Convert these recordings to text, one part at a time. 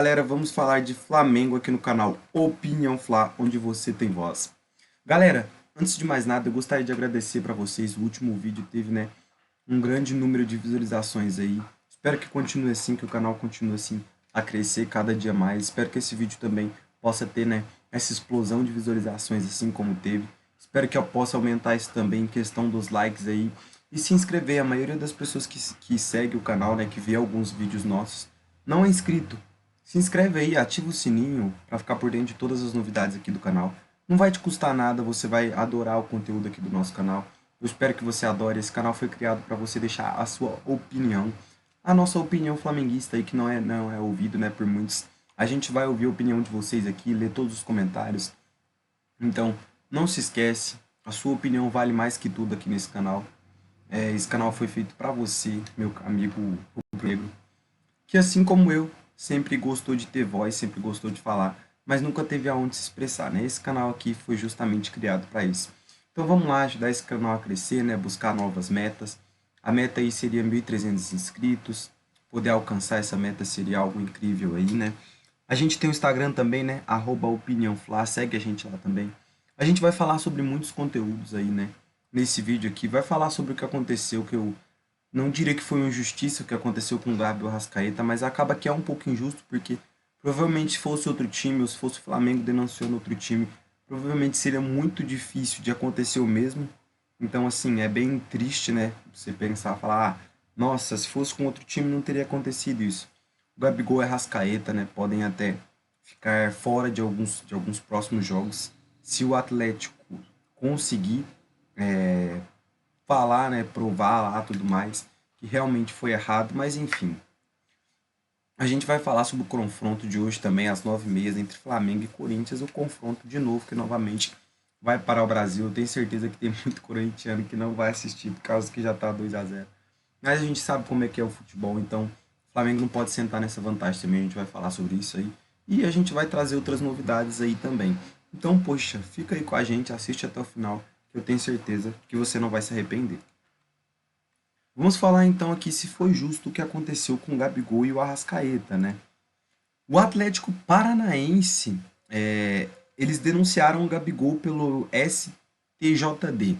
Galera, vamos falar de Flamengo aqui no canal Opinião Fla, onde você tem voz. Galera, antes de mais nada, eu gostaria de agradecer para vocês. O último vídeo teve, um grande número de visualizações aí. Espero que continue assim, que o canal continue assim a crescer cada dia mais. Espero que esse vídeo também possa ter, essa explosão de visualizações assim como teve. Espero que eu possa aumentar isso também em questão dos likes aí e se inscrever. A maioria das pessoas que segue o canal, que vê alguns vídeos nossos, não é inscrito. Se inscreve aí, ativa o sininho para ficar por dentro de todas as novidades aqui do canal. Não vai te custar nada, você vai adorar o conteúdo aqui do nosso canal. Eu espero que você adore. Esse canal foi criado para você deixar a sua opinião, a nossa opinião flamenguista aí que não é ouvido, por muitos. A gente vai ouvir a opinião de vocês aqui, ler todos os comentários. Então, não se esquece, a sua opinião vale mais que tudo aqui nesse canal. Esse canal foi feito para você, meu amigo rubro-negro, que assim como eu, sempre gostou de ter voz, sempre gostou de falar, mas nunca teve aonde se expressar, né? Esse canal aqui foi justamente criado para isso. Então vamos lá, ajudar esse canal a crescer, buscar novas metas. A meta aí seria 1.300 inscritos, poder alcançar essa meta seria algo incrível aí, né? A gente tem o Instagram também, @opiniãofla, segue a gente lá também. A gente vai falar sobre muitos conteúdos aí, nesse vídeo aqui. Vai falar sobre o que aconteceu, que eu não diria que foi uma injustiça o que aconteceu com o Gabriel Arrascaeta, mas acaba que é um pouco injusto, porque provavelmente se fosse outro time, ou se fosse o Flamengo denunciando outro time, provavelmente seria muito difícil de acontecer o mesmo. Então, assim, é bem triste, você pensar, falar, nossa, se fosse com outro time não teria acontecido isso. O Gabigol e Arrascaeta, podem até ficar fora de alguns próximos jogos. Se o Atlético conseguir falar, provar lá tudo mais, que realmente foi errado, mas enfim. A gente vai falar sobre o confronto de hoje também, às 9h30, entre Flamengo e Corinthians, o confronto de novo, que novamente vai parar o Brasil. Eu tenho certeza que tem muito corintiano que não vai assistir, por causa que já tá 2-0. Mas a gente sabe como é que é o futebol, então o Flamengo não pode sentar nessa vantagem também, a gente vai falar sobre isso aí. E a gente vai trazer outras novidades aí também. Então, poxa, fica aí com a gente, assiste até o final, que eu tenho certeza que você não vai se arrepender. Vamos falar então aqui se foi justo o que aconteceu com o Gabigol e o Arrascaeta, né? O Atlético Paranaense, eles denunciaram o Gabigol pelo STJD.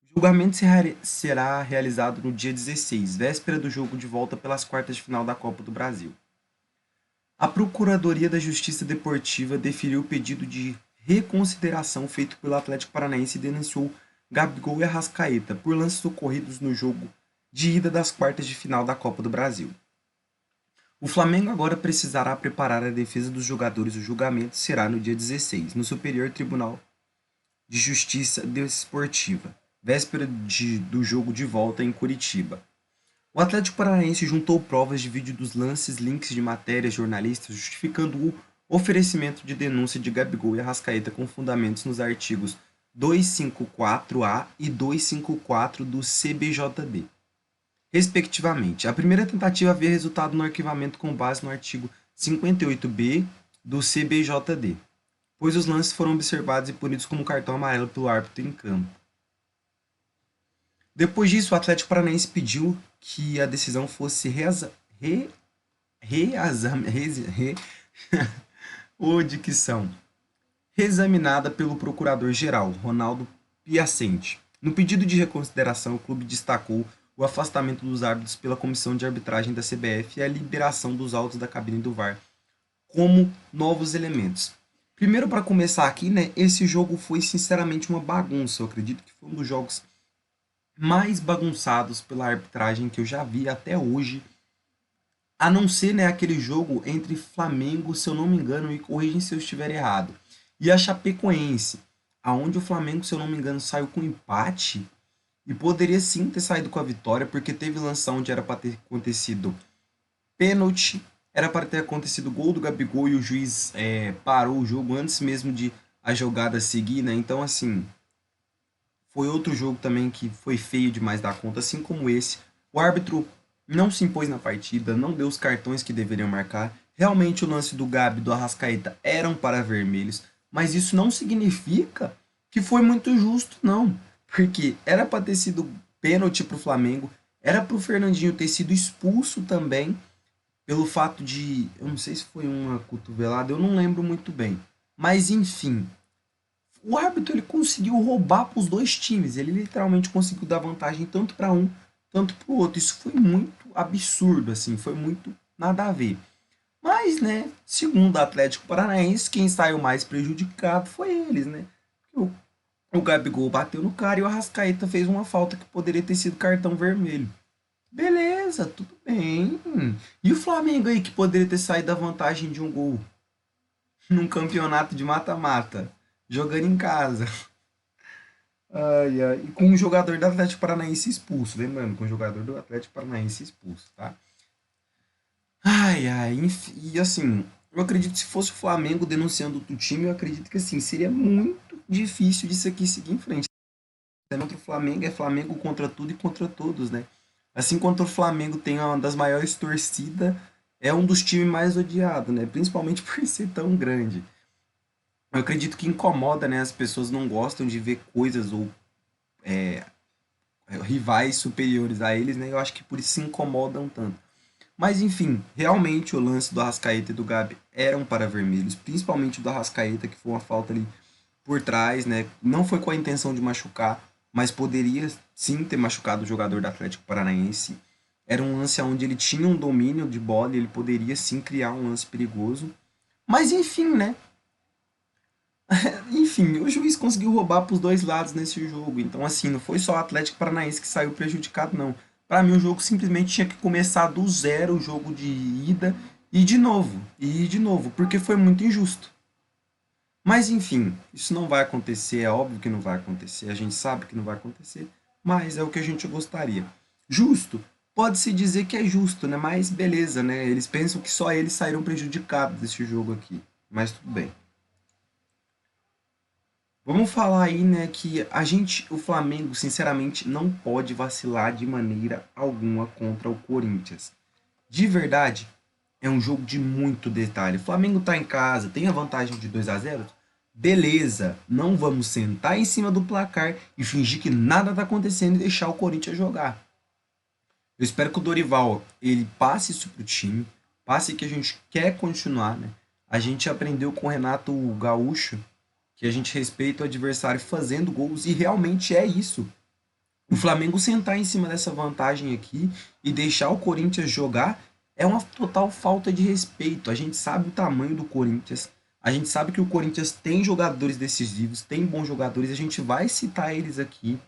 O julgamento será realizado no dia 16, véspera do jogo de volta pelas quartas de final da Copa do Brasil. A Procuradoria da Justiça Deportiva deferiu o pedido de reconsideração feito pelo Atlético Paranaense e denunciou Gabigol e Arrascaeta por lances ocorridos no jogo de ida das quartas de final da Copa do Brasil. O Flamengo agora precisará preparar a defesa dos jogadores. O julgamento será no dia 16, no Superior Tribunal de Justiça Desportiva, véspera do jogo de volta em Curitiba. O Atlético Paranaense juntou provas de vídeo dos lances, links de matérias jornalistas, justificando o oferecimento de denúncia de Gabigol e Arrascaeta com fundamentos nos artigos 254-A e 254 do CBJD, respectivamente. A primeira tentativa havia resultado no arquivamento com base no artigo 58B do CBJD, pois os lances foram observados e punidos como cartão amarelo pelo árbitro em campo. Depois disso, o Atlético Paranaense pediu que a decisão fosse reexaminada pelo procurador-geral, Ronaldo Piacente. No pedido de reconsideração, o clube destacou o afastamento dos árbitros pela comissão de arbitragem da CBF e a liberação dos autos da cabine do VAR como novos elementos. Primeiro, para começar aqui, esse jogo foi sinceramente uma bagunça. Eu acredito que foi um dos jogos mais bagunçados pela arbitragem que eu já vi até hoje, a não ser aquele jogo entre Flamengo, se eu não me engano, e corrigem se eu estiver errado, e a Chapecoense, aonde o Flamengo, se eu não me engano, saiu com empate e poderia sim ter saído com a vitória, porque teve lance onde era para ter acontecido pênalti, era para ter acontecido gol do Gabigol e o juiz parou o jogo antes mesmo de a jogada seguir, Então, assim, foi outro jogo também que foi feio demais da conta, assim como esse. O árbitro não se impôs na partida, não deu os cartões que deveriam marcar. Realmente o lance do Gabi e do Arrascaeta eram para vermelhos, mas isso não significa que foi muito justo, não. Porque era para ter sido pênalti para o Flamengo, era para o Fernandinho ter sido expulso também, pelo fato de, eu não sei se foi uma cotovelada, eu não lembro muito bem. Mas enfim, o árbitro ele conseguiu roubar para os dois times. Ele literalmente conseguiu dar vantagem tanto para um, tanto para o outro. Isso foi muito absurdo, assim, foi muito nada a ver. Mas, né, segundo o Atlético Paranaense, quem saiu mais prejudicado foi eles, né? O, o Gabigol bateu no cara e o Arrascaeta fez uma falta que poderia ter sido cartão vermelho. Beleza, tudo bem. E o Flamengo aí que poderia ter saído da vantagem de um gol num campeonato de mata-mata, jogando em casa. Ai, ai. E com um jogador do Atlético Paranaense expulso, lembrando, com um jogador do Atlético Paranaense expulso, tá? Ai, ai, e assim, eu acredito que se fosse o Flamengo denunciando outro time, eu acredito que assim, seria muito difícil disso aqui seguir em frente. Contra o Flamengo é Flamengo contra tudo e contra todos, né? Assim, contra o Flamengo tem uma das maiores torcidas, é um dos times mais odiados, né? Principalmente por ser tão grande. Eu acredito que incomoda, né? As pessoas não gostam de ver coisas ou rivais superiores a eles, né? Eu acho que por isso se incomodam tanto. Mas enfim, realmente o lance do Arrascaeta e do Gabi eram para vermelhos, principalmente do Arrascaeta, que foi uma falta ali por trás, né? Não foi com a intenção de machucar, mas poderia sim ter machucado o jogador do Atlético Paranaense. Era um lance onde ele tinha um domínio de bola e ele poderia sim criar um lance perigoso. Mas enfim, né? Enfim, o juiz conseguiu roubar para os dois lados nesse jogo. Então, assim, não foi só o Atlético Paranaense que saiu prejudicado, não. Para mim, o jogo simplesmente tinha que começar do zero, o jogo de ida, e de novo, porque foi muito injusto. Mas, enfim, isso não vai acontecer, é óbvio que não vai acontecer, a gente sabe que não vai acontecer, mas é o que a gente gostaria. Justo, pode-se dizer que é justo, né? Mas beleza, né? Eles pensam que só eles saíram prejudicados desse jogo aqui, mas tudo bem. Vamos falar aí, né, que o Flamengo, sinceramente, não pode vacilar de maneira alguma contra o Corinthians. De verdade, é um jogo de muito detalhe. O Flamengo tá em casa, tem a vantagem de 2-0. Beleza, não vamos sentar em cima do placar e fingir que nada tá acontecendo e deixar o Corinthians jogar. Eu espero que o Dorival, ele passe isso pro time, passe que a gente quer continuar, né? A gente aprendeu com o Renato Gaúcho que a gente respeita o adversário fazendo gols e realmente é isso. O Flamengo sentar em cima dessa vantagem aqui e deixar o Corinthians jogar é uma total falta de respeito. A gente sabe o tamanho do Corinthians, a gente sabe que o Corinthians tem jogadores decisivos, tem bons jogadores, a gente vai citar eles aqui,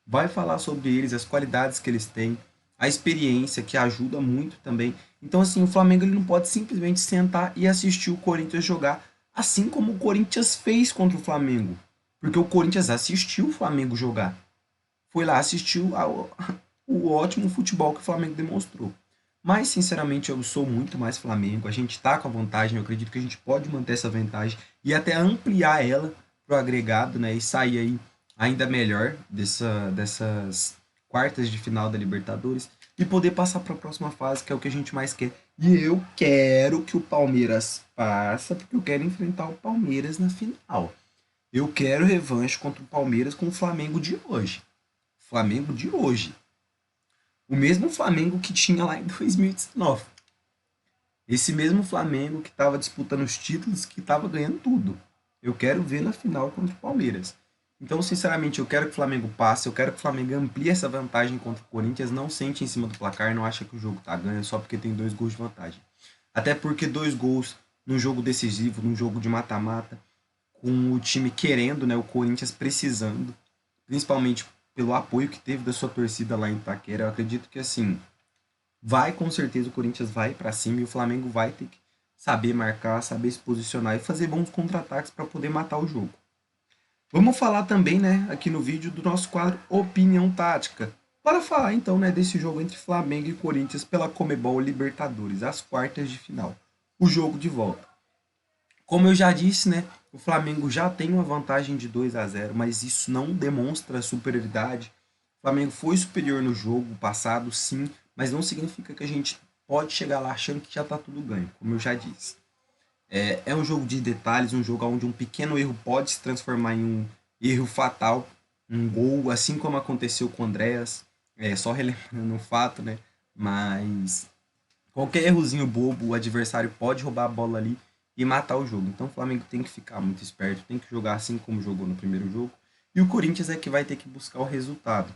vai falar sobre eles, as qualidades que eles têm, a experiência que ajuda muito também. Então, assim, o Flamengo ele não pode simplesmente sentar e assistir o Corinthians jogar, assim como o Corinthians fez contra o Flamengo. Porque o Corinthians assistiu o Flamengo jogar. Foi lá, assistiu o ótimo futebol que o Flamengo demonstrou. Mas, sinceramente, eu sou muito mais Flamengo. A gente tá com a vantagem, eu acredito que a gente pode manter essa vantagem e até ampliar ela pro agregado, né? E sair aí ainda melhor dessas quartas de final da Libertadores e poder passar para a próxima fase, que é o que a gente mais quer. E eu quero que o Palmeiras passe, porque eu quero enfrentar o Palmeiras na final. Eu quero revanche contra o Palmeiras com o Flamengo de hoje. Flamengo de hoje. O mesmo Flamengo que tinha lá em 2019. Esse mesmo Flamengo que estava disputando os títulos, que estava ganhando tudo. Eu quero ver na final contra o Palmeiras. Então, sinceramente, eu quero que o Flamengo passe, eu quero que o Flamengo amplie essa vantagem contra o Corinthians, não sente em cima do placar, não acha que o jogo tá ganho só porque tem 2 gols de vantagem. Até porque 2 gols num jogo decisivo, num jogo de mata-mata, com o time querendo, né, o Corinthians precisando, principalmente pelo apoio que teve da sua torcida lá em Itaquera. Eu acredito que assim, vai com certeza o Corinthians vai para cima e o Flamengo vai ter que saber marcar, saber se posicionar e fazer bons contra-ataques para poder matar o jogo. Vamos falar também, né, aqui no vídeo do nosso quadro Opinião Tática. Para falar então, né, desse jogo entre Flamengo e Corinthians pela Comebol Libertadores, as quartas de final. O jogo de volta. Como eu já disse, né, o Flamengo já tem uma vantagem de 2-0, mas isso não demonstra superioridade. O Flamengo foi superior no jogo passado, sim, mas não significa que a gente pode chegar lá achando que já está tudo ganho, como eu já disse. É um jogo de detalhes, um jogo onde um pequeno erro pode se transformar em um erro fatal, um gol, assim como aconteceu com o Andréas, só relembrando o fato, né? Mas Qualquer errozinho bobo, o adversário pode roubar a bola ali e matar o jogo. Então o Flamengo tem que ficar muito esperto, tem que jogar assim como jogou no primeiro jogo. E o Corinthians é que vai ter que buscar o resultado.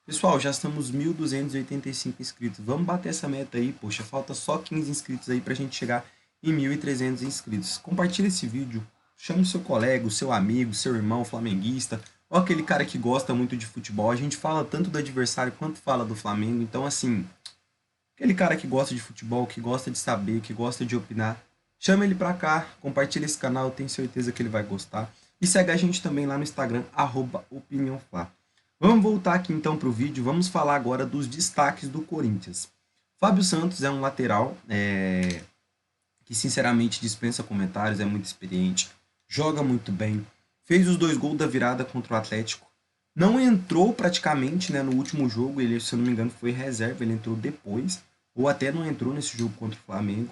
Pessoal, já estamos 1.285 inscritos. Vamos bater essa meta aí, poxa, falta só 15 inscritos aí pra gente chegar em 1.300 inscritos. Compartilhe esse vídeo, chame o seu colega, o seu amigo, seu irmão flamenguista, ou aquele cara que gosta muito de futebol. A gente fala tanto do adversário quanto fala do Flamengo, então assim, aquele cara que gosta de futebol, que gosta de saber, que gosta de opinar, chama ele pra cá, compartilha esse canal, eu tenho certeza que ele vai gostar. E segue a gente também lá no Instagram, @opiniãofla. Vamos voltar aqui então para o vídeo, vamos falar agora dos destaques do Corinthians. Fábio Santos é um lateral que sinceramente dispensa comentários, é muito experiente, joga muito bem, fez os 2 gols da virada contra o Atlético, não entrou praticamente, né, no último jogo, ele, se eu não me engano, foi reserva, ele entrou depois, ou até não entrou nesse jogo contra o Flamengo.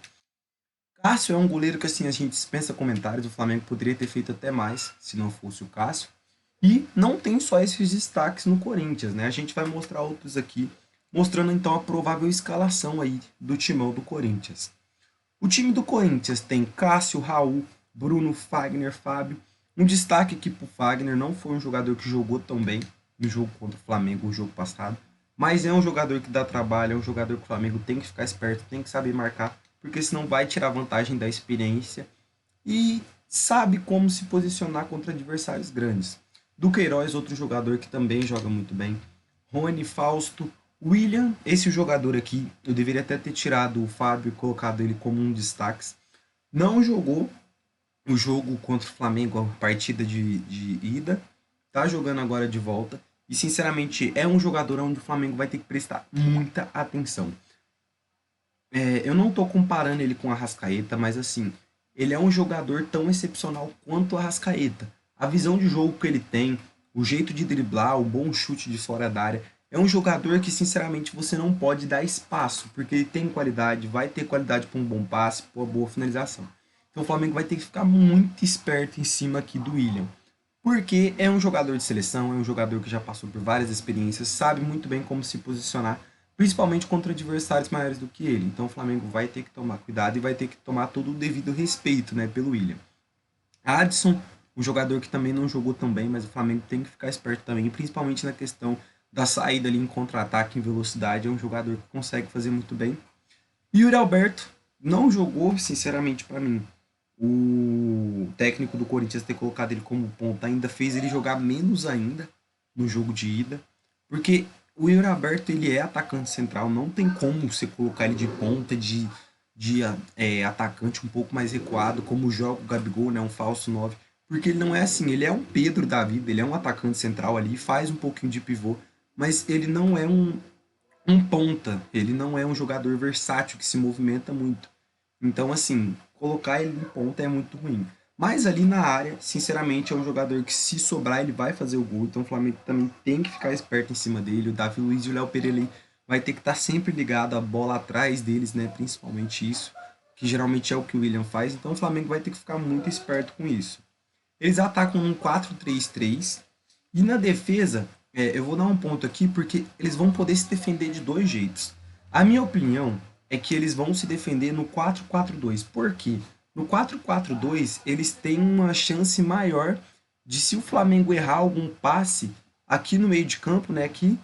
Cássio é um goleiro que assim, a gente dispensa comentários, o Flamengo poderia ter feito até mais, se não fosse o Cássio. E não tem só esses destaques no Corinthians, né? A gente vai mostrar outros aqui, mostrando então a provável escalação aí do timão do Corinthians. O time do Corinthians tem Cássio, Raul, Bruno, Fagner, Fábio. Um destaque aqui para o Fagner, não foi um jogador que jogou tão bem no jogo contra o Flamengo, o jogo passado, mas é um jogador que dá trabalho, é um jogador que o Flamengo tem que ficar esperto, tem que saber marcar, porque senão vai tirar vantagem da experiência e sabe como se posicionar contra adversários grandes. Duqueiroz, outro jogador que também joga muito bem. Rony, Fausto, William, esse jogador aqui, eu deveria até ter tirado o Fábio e colocado ele como um destaque. Não jogou o jogo contra o Flamengo, a partida de ida. Tá jogando agora de volta. E sinceramente é um jogador onde o Flamengo vai ter que prestar muita atenção. Eu não tô comparando ele com o Arrascaeta, mas assim, ele é um jogador tão excepcional quanto o Arrascaeta. A visão de jogo que ele tem, o jeito de driblar, o bom chute de fora da área. É um jogador que, sinceramente, você não pode dar espaço, porque ele tem qualidade, vai ter qualidade para um bom passe, para uma boa finalização. Então o Flamengo vai ter que ficar muito esperto em cima aqui do William. Porque é um jogador de seleção, é um jogador que já passou por várias experiências, sabe muito bem como se posicionar, principalmente contra adversários maiores do que ele. Então o Flamengo vai ter que tomar cuidado e vai ter que tomar todo o devido respeito, né, pelo William. Adson, um jogador que também não jogou tão bem, mas o Flamengo tem que ficar esperto também, principalmente na questão da saída ali em contra-ataque, em velocidade, é um jogador que consegue fazer muito bem. E o Yuri Alberto não jogou, sinceramente, para mim. O técnico do Corinthians ter colocado ele como ponta ainda fez ele jogar menos ainda no jogo de ida, porque o Yuri Alberto ele é atacante central, não tem como você colocar ele de ponta, de atacante um pouco mais recuado, como joga o Gabigol, né, um falso 9, porque ele não é assim, ele é um Pedro da vida, ele é um atacante central ali, faz um pouquinho de pivô, mas ele não é um ponta, ele não é um jogador versátil que se movimenta muito. Então, assim, colocar ele em ponta é muito ruim. Mas ali na área, sinceramente, é um jogador que se sobrar ele vai fazer o gol. Então o Flamengo também tem que ficar esperto em cima dele. O Davi Luiz e o Léo Pereira vai ter que estar sempre ligado, a bola atrás deles, né? Principalmente isso, que geralmente é o que o William faz. Então o Flamengo vai ter que ficar muito esperto com isso. Eles atacam um 4-3-3 e na defesa, eu vou dar um ponto aqui porque eles vão poder se defender de 2 jeitos. A minha opinião é que eles vão se defender no 4-4-2. Por quê? No 4-4-2, eles têm uma chance maior de, se o Flamengo errar algum passe aqui no meio de campo, né, aqui,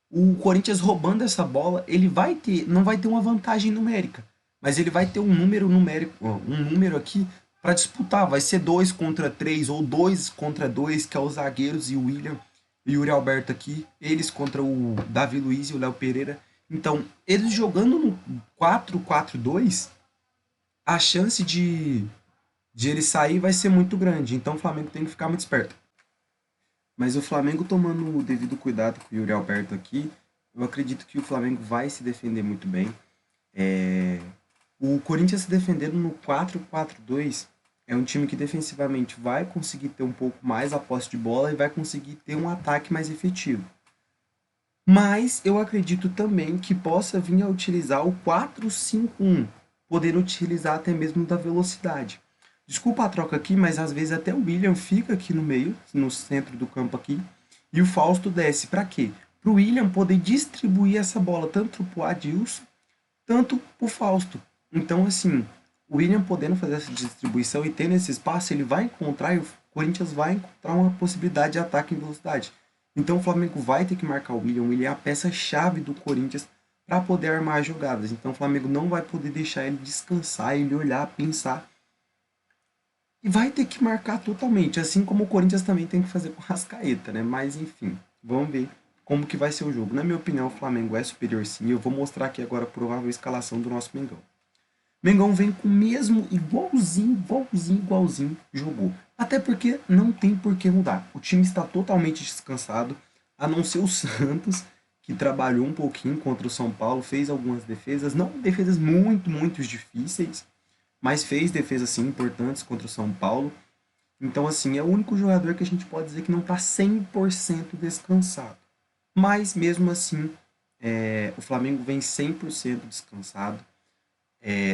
o Corinthians roubando essa bola, ele vai ter, não vai ter uma vantagem numérica, mas ele vai ter um número numérico, um número aqui para disputar. Vai ser 2 contra 3 ou 2 contra 2, que é os zagueiros e o William e o Yuri Alberto aqui, eles contra o Davi Luiz e o Léo Pereira. Então, eles jogando no 4-4-2, a chance de ele sair vai ser muito grande. Então, o Flamengo tem que ficar muito esperto. Mas o Flamengo tomando o devido cuidado com o Yuri Alberto aqui, eu acredito que o Flamengo vai se defender muito bem. O Corinthians se defendendo no 4-4-2 é um time que defensivamente vai conseguir ter um pouco mais a posse de bola e vai conseguir ter um ataque mais efetivo. Mas eu acredito também que possa vir a utilizar o 4-5-1, podendo utilizar até mesmo da velocidade. Desculpa a troca aqui, mas às vezes até o William fica aqui no meio, no centro do campo aqui, e o Fausto desce. Para quê? Para o William poder distribuir essa bola tanto para o Adilson tanto o Fausto. Então, assim, o William podendo fazer essa distribuição e tendo esse espaço, ele vai encontrar e o Corinthians vai encontrar uma possibilidade de ataque em velocidade. Então, o Flamengo vai ter que marcar o William é a peça-chave do Corinthians para poder armar jogadas. Então, o Flamengo não vai poder deixar ele descansar, ele olhar, pensar e vai ter que marcar totalmente, assim como o Corinthians também tem que fazer com o Rascaeta, né? Mas enfim, vamos ver como que vai ser o jogo. Na minha opinião, o Flamengo é superior sim. Eu vou mostrar aqui agora a provável escalação do nosso Mengão. Mengão vem com o mesmo igualzinho jogou. Até porque não tem por que mudar. O time está totalmente descansado, a não ser o Santos, que trabalhou um pouquinho contra o São Paulo, fez algumas defesas, não defesas muito difíceis, mas fez defesas sim importantes contra o São Paulo. Então, assim, é o único jogador que a gente pode dizer que não está 100% descansado. Mas, mesmo assim, o Flamengo vem 100% descansado.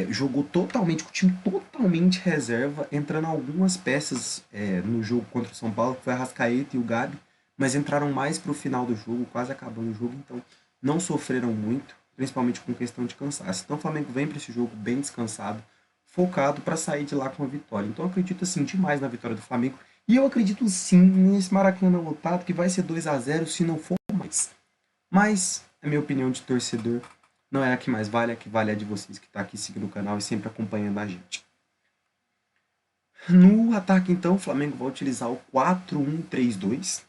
Jogou totalmente, com o time totalmente reserva, entrando algumas peças no jogo contra o São Paulo, que foi a Rascaeta e o Gabi, mas entraram mais para o final do jogo, quase acabando o jogo, então não sofreram muito, principalmente com questão de cansaço. Então o Flamengo vem para esse jogo bem descansado, focado para sair de lá com a vitória. Então eu acredito assim demais na vitória do Flamengo, e eu acredito sim nesse Maracanã lotado que vai ser 2-0 se não for mais. Mas, a minha opinião de torcedor, não é a que mais vale, a que vale é a de vocês que está aqui seguindo o canal e sempre acompanhando a gente. No ataque, então, o Flamengo vai utilizar o 4-1-3-2,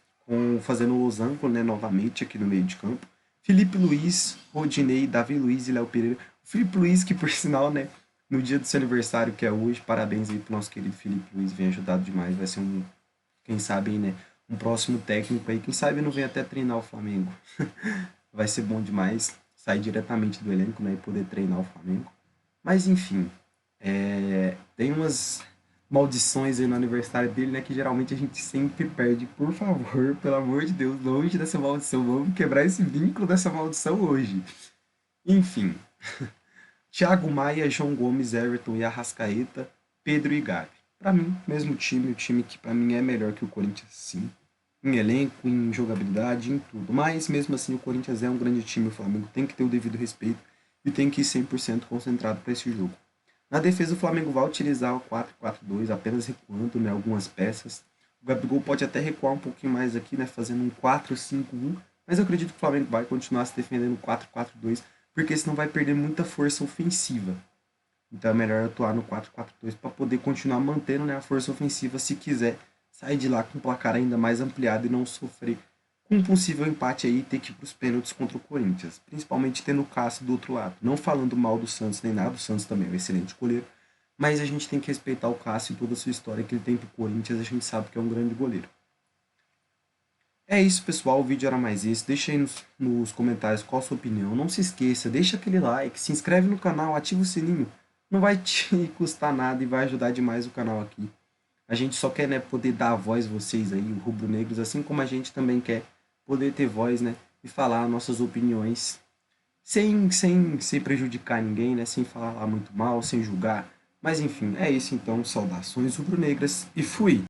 fazendo o losango, né, novamente aqui no meio de campo. Felipe Luiz, Rodinei, Davi Luiz e Léo Pereira. O Felipe Luiz, que por sinal, né, no dia do seu aniversário, que é hoje, parabéns aí pro nosso querido Felipe Luiz, vem ajudado demais, vai ser quem sabe, né, um próximo técnico aí, quem sabe não vem até treinar o Flamengo. Vai ser bom demais sair diretamente do elenco, né, e poder treinar o Flamengo. Mas enfim, tem umas maldições aí no aniversário dele, né, que geralmente a gente sempre perde. Por favor, pelo amor de Deus, longe dessa maldição. Vamos quebrar esse vínculo dessa maldição hoje. Enfim, Thiago Maia, João Gomes, Everton e Arrascaeta, Pedro e Gabi. Para mim, mesmo time, o time que para mim é melhor que o Corinthians, sim. Em elenco, em jogabilidade, em tudo. Mas mesmo assim, o Corinthians é um grande time, o Flamengo tem que ter o devido respeito e tem que ir 100% concentrado para esse jogo. Na defesa, o Flamengo vai utilizar o 4-4-2, apenas recuando, né, algumas peças. O Gabigol pode até recuar um pouquinho mais aqui, né, fazendo um 4-5-1, mas eu acredito que o Flamengo vai continuar se defendendo 4-4-2, porque senão vai perder muita força ofensiva. Então é melhor atuar no 4-4-2 para poder continuar mantendo, né, a força ofensiva se quiser sair de lá com um placar ainda mais ampliado e não sofrer com um possível empate aí e ter que ir para os pênaltis contra o Corinthians. Principalmente tendo o Cássio do outro lado. Não falando mal do Santos nem nada, o Santos também é um excelente goleiro. Mas a gente tem que respeitar o Cássio e toda a sua história que ele tem para o Corinthians. A gente sabe que é um grande goleiro. É isso, pessoal. O vídeo era mais esse. Deixa aí nos comentários qual a sua opinião. Não se esqueça, deixa aquele like, se inscreve no canal, ativa o sininho. Não vai te custar nada e vai ajudar demais o canal aqui. A gente só quer, né, poder dar a voz a vocês aí, o rubro-negros, assim como a gente também quer poder ter voz, né, e falar nossas opiniões sem prejudicar ninguém, né, sem falar muito mal, sem julgar. Mas enfim, é isso então. Saudações rubro-negras e fui!